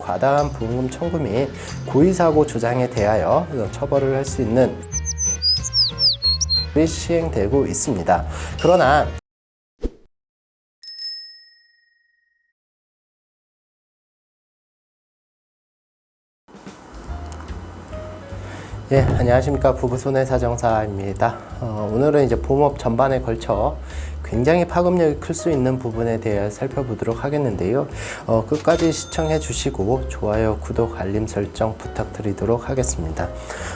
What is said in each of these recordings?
과다한 보험금 청구 및 고의사고 조장에 대하여 처벌을 할 수 있는 시행되고 있습니다. 그러나 안녕하십니까. 부부손해사정사입니다. 오늘은 이제 보험업 전반에 걸쳐 굉장히 파급력이 클 수 있는 부분에 대해 살펴보도록 하겠는데요. 끝까지 시청해 주시고 좋아요, 구독, 알림 설정 부탁드리도록 하겠습니다.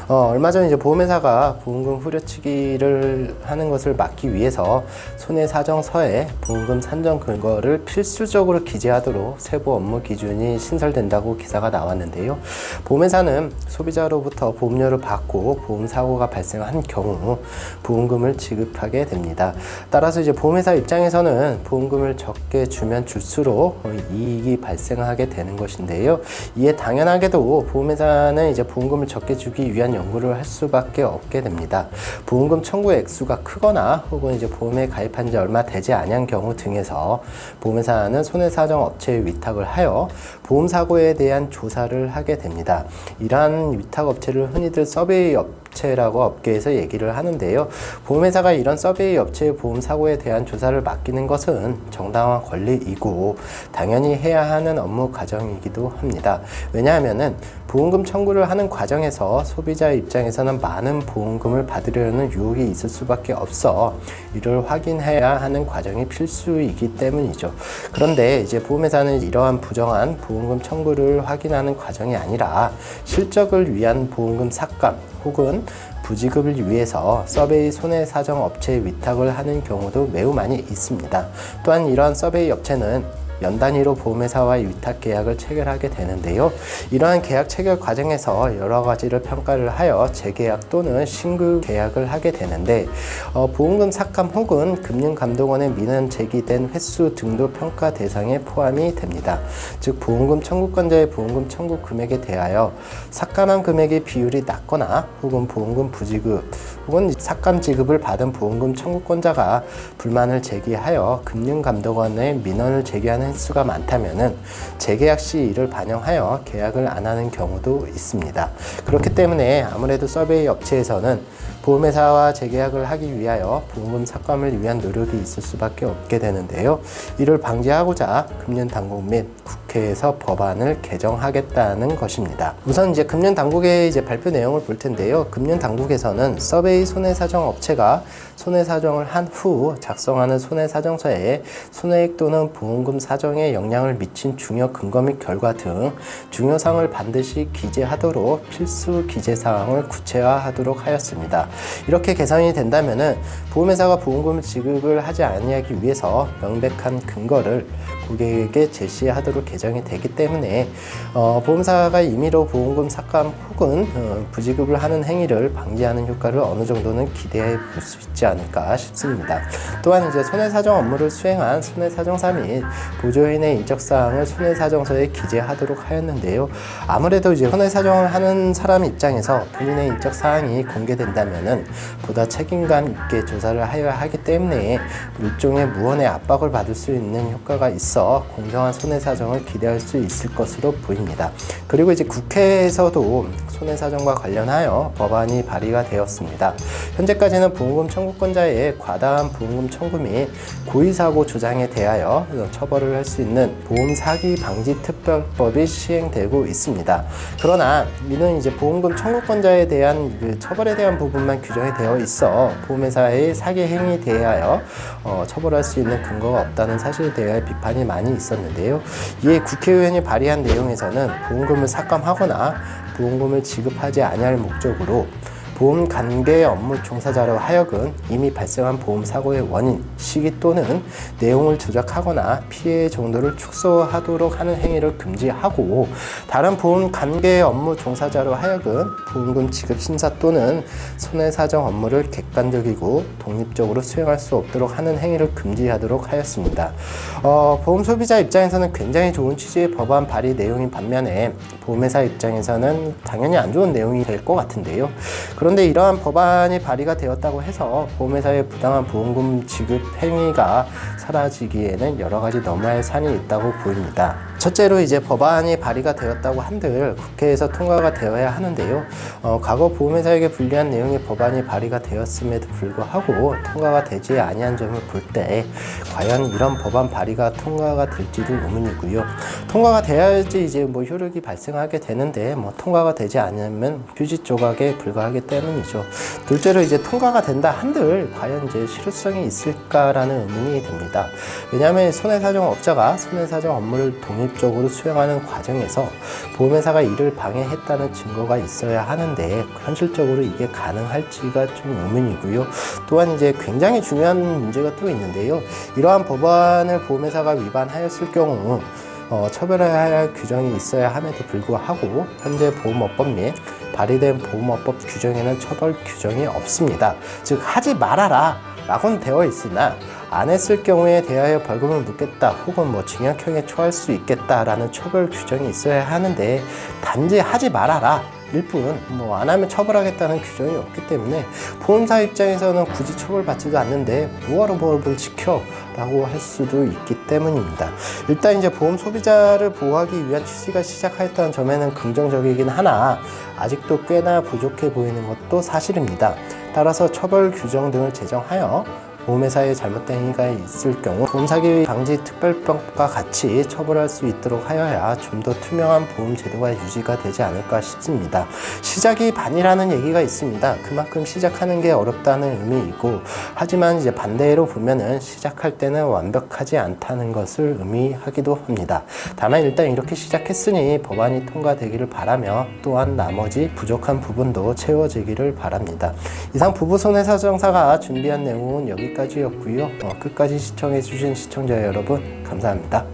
얼마 전 이제 보험회사가 보험금 후려치기를 하는 것을 막기 위해서 손해사정서에 보험금 산정 근거를 필수적으로 기재하도록 세부 업무 기준이 신설된다고 기사가 나왔는데요. 보험회사는 소비자로부터 보험료를 받고 보험사고가 발생한 경우 보험금을 지급하게 됩니다. 따라서 이제 보험회사 입장에서는 보험금을 적게 주면 줄수록 이익이 발생하게 되는 것인데요. 이에 당연하게도 보험회사는 이제 보험금을 적게 주기 위한 연구를 할 수밖에 없게 됩니다. 보험금 청구 액수가 크거나 혹은 이제 보험에 가입한 지 얼마 되지 않은 경우 등에서 보험회사는 손해사정 업체에 위탁을 하여 보험사고에 대한 조사를 하게 됩니다. 이러한 위탁 업체를 흔히들 서베이 업체라고 업계에서 얘기를 하는데요. 보험회사가 이런 서베이 업체의 보험사고에 대한 조사를 맡기는 것은 정당한 권리이고 당연히 해야 하는 업무 과정이기도 합니다. 왜냐하면은 보험금 청구를 하는 과정에서 소비자 입장에서는 많은 보험금을 받으려는 유혹이 있을 수밖에 없어 이를 확인해야 하는 과정이 필수이기 때문이죠. 그런데 이제 보험회사는 이러한 부정한 보험금 청구를 확인하는 과정이 아니라 실적을 위한 보험금 삭감 혹은 부지급을 위해서 서베이 손해사정 업체에 위탁을 하는 경우도 매우 많이 있습니다. 또한 이러한 서베이 업체는 연 단위로 보험회사와 위탁 계약을 체결하게 되는데요. 이러한 계약 체결 과정에서 여러 가지를 평가를 하여 재계약 또는 신규 계약을 하게 되는데 보험금 삭감 혹은 금융감독원에 민원 제기된 횟수 등도 평가 대상에 포함이 됩니다. 즉 보험금 청구권자의 보험금 청구 금액에 대하여 삭감한 금액의 비율이 낮거나 혹은 보험금 부지급 혹은 삭감 지급을 받은 보험금 청구권자가 불만을 제기하여 금융감독원에 민원을 제기하는 횟수가 많다면은 재계약 시 이를 반영하여 계약을 안 하는 경우도 있습니다. 그렇기 때문에 아무래도 서베이 업체에서는 보험회사와 재계약을 하기 위하여 보험금 삭감을 위한 노력이 있을 수밖에 없게 되는데요. 이를 방지하고자 금융당국 및 국회에서 법안을 개정하겠다는 것입니다. 우선 이제 금융당국의 이제 발표 내용을 볼 텐데요. 금융당국에서는 서베이 손해사정 업체가 손해사정을 한 후 작성하는 손해사정서에 손해액 또는 보험금 사정에 영향을 미친 중요 근거 및 결과 등 중요사항을 반드시 기재하도록 필수 기재사항을 구체화하도록 하였습니다. 이렇게 개선이 된다면은 보험회사가 보험금을 지급을 하지 아니하기 위해서 명백한 근거를 고객에게 제시하도록 개정이 되기 때문에 보험사가 임의로 보험금 삭감 혹은 부지급을 하는 행위를 방지하는 효과를 어느 정도는 기대해 볼 수 있지 않을까 싶습니다. 또한 이제 손해사정 업무를 수행한 손해사정사 및 보조인의 인적사항을 손해사정서에 기재하도록 하였는데요. 아무래도 이제 손해사정을 하는 사람 입장에서 본인의 인적사항이 공개된다면은 보다 책임감 있게 조사를 하여야 하기 때문에 일종의 무언의 압박을 받을 수 있는 효과가 있어 공정한 손해사정을 기대할 수 있을 것으로 보입니다. 그리고 이제 국회에서도 손해사정과 관련하여 법안이 발의가 되었습니다. 현재까지는 보험금 청구권자의 과다한 보험금 청구 및 고의사고 조장에 대하여 처벌을 할 수 있는 보험사기 방지 특별법이 시행되고 있습니다. 그러나 이는 이제 보험금 청구권자에 대한 처벌에 대한 부분만 규정이 되어 있어 보험회사의 사기 행위에 대하여 처벌할 수 있는 근거가 없다는 사실에 대해 비판이 많이 있었는데요. 이에 국회의원이 발의한 내용에서는 보험금을 삭감하거나 보험금을 지급하지 아니할 목적으로 보험 관계 업무 종사자로 하여금 이미 발생한 보험 사고의 원인, 시기 또는 내용을 조작하거나 피해의 정도를 축소하도록 하는 행위를 금지하고 다른 보험 관계 업무 종사자로 하여금 보험금 지급 심사 또는 손해사정 업무를 객관적이고 독립적으로 수행할 수 없도록 하는 행위를 금지하도록 하였습니다. 보험 소비자 입장에서는 굉장히 좋은 취지의 법안 발의 내용인 반면에 보험회사 입장에서는 당연히 안 좋은 내용이 될 것 같은데요. 그런데 이러한 법안이 발의가 되었다고 해서 보험회사의 부당한 보험금 지급 행위가 사라지기에는 여러 가지 넘어야 할 산이 있다고 보입니다. 첫째로 이제 법안이 발의가 되었다고 한들 국회에서 통과가 되어야 하는데요. 과거 보험회사에게 불리한 내용의 법안이 발의가 되었음에도 불구하고 통과가 되지 아니한 점을 볼 때 과연 이런 법안 발의가 통과가 될지도 의문이고요. 통과가 돼야지 이제 뭐 효력이 발생하게 되는데 통과가 되지 않으면 휴지 조각에 불과하기 때문이죠. 둘째로 이제 통과가 된다 한들 과연 이제 실효성이 있을까라는 의문이 듭니다. 왜냐하면 손해사정업자가 손해사정 업무를 독립적으로 수행하는 과정에서 보험회사가 이를 방해했다는 증거가 있어야 하는데 현실적으로 이게 가능할지가 좀 의문이고요. 또한 이제 굉장히 중요한 문제가 또 있는데요. 이러한 법안을 보험회사가 위반하였을 경우 처벌해야 할 규정이 있어야 함에도 불구하고 현재 보험업법 및 발의된 보험업법 규정에는 처벌 규정이 없습니다. 즉 하지 말아라 라고는 되어 있으나 안 했을 경우에 대하여 벌금을 묻겠다 혹은 징역형에 처할 수 있겠다라는 처벌 규정이 있어야 하는데 단지 하지 말아라 일뿐 안 하면 처벌하겠다는 규정이 없기 때문에 보험사 입장에서는 굳이 처벌받지도 않는데 뭐하러 법을 지켜? 라고 할 수도 있기 때문입니다. 일단 이제 보험 소비자를 보호하기 위한 취지가 시작하였다는 점에는 긍정적이긴 하나 아직도 꽤나 부족해 보이는 것도 사실입니다. 따라서 처벌 규정 등을 제정하여 보험회사에 잘못된 행위가 있을 경우 보험사기 방지 특별법과 같이 처벌할 수 있도록 하여야 좀 더 투명한 보험 제도가 유지가 되지 않을까 싶습니다. 시작이 반이라는 얘기가 있습니다. 그만큼 시작하는 게 어렵다는 의미이고 하지만 이제 반대로 보면은 시작할 때는 완벽하지 않다는 것을 의미하기도 합니다. 다만 일단 이렇게 시작했으니 법안이 통과되기를 바라며 또한 나머지 부족한 부분도 채워지기를 바랍니다. 이상 부부손해사정사가 준비한 내용은 여기까지였고요. 끝까지 시청해주신 시청자 여러분 감사합니다.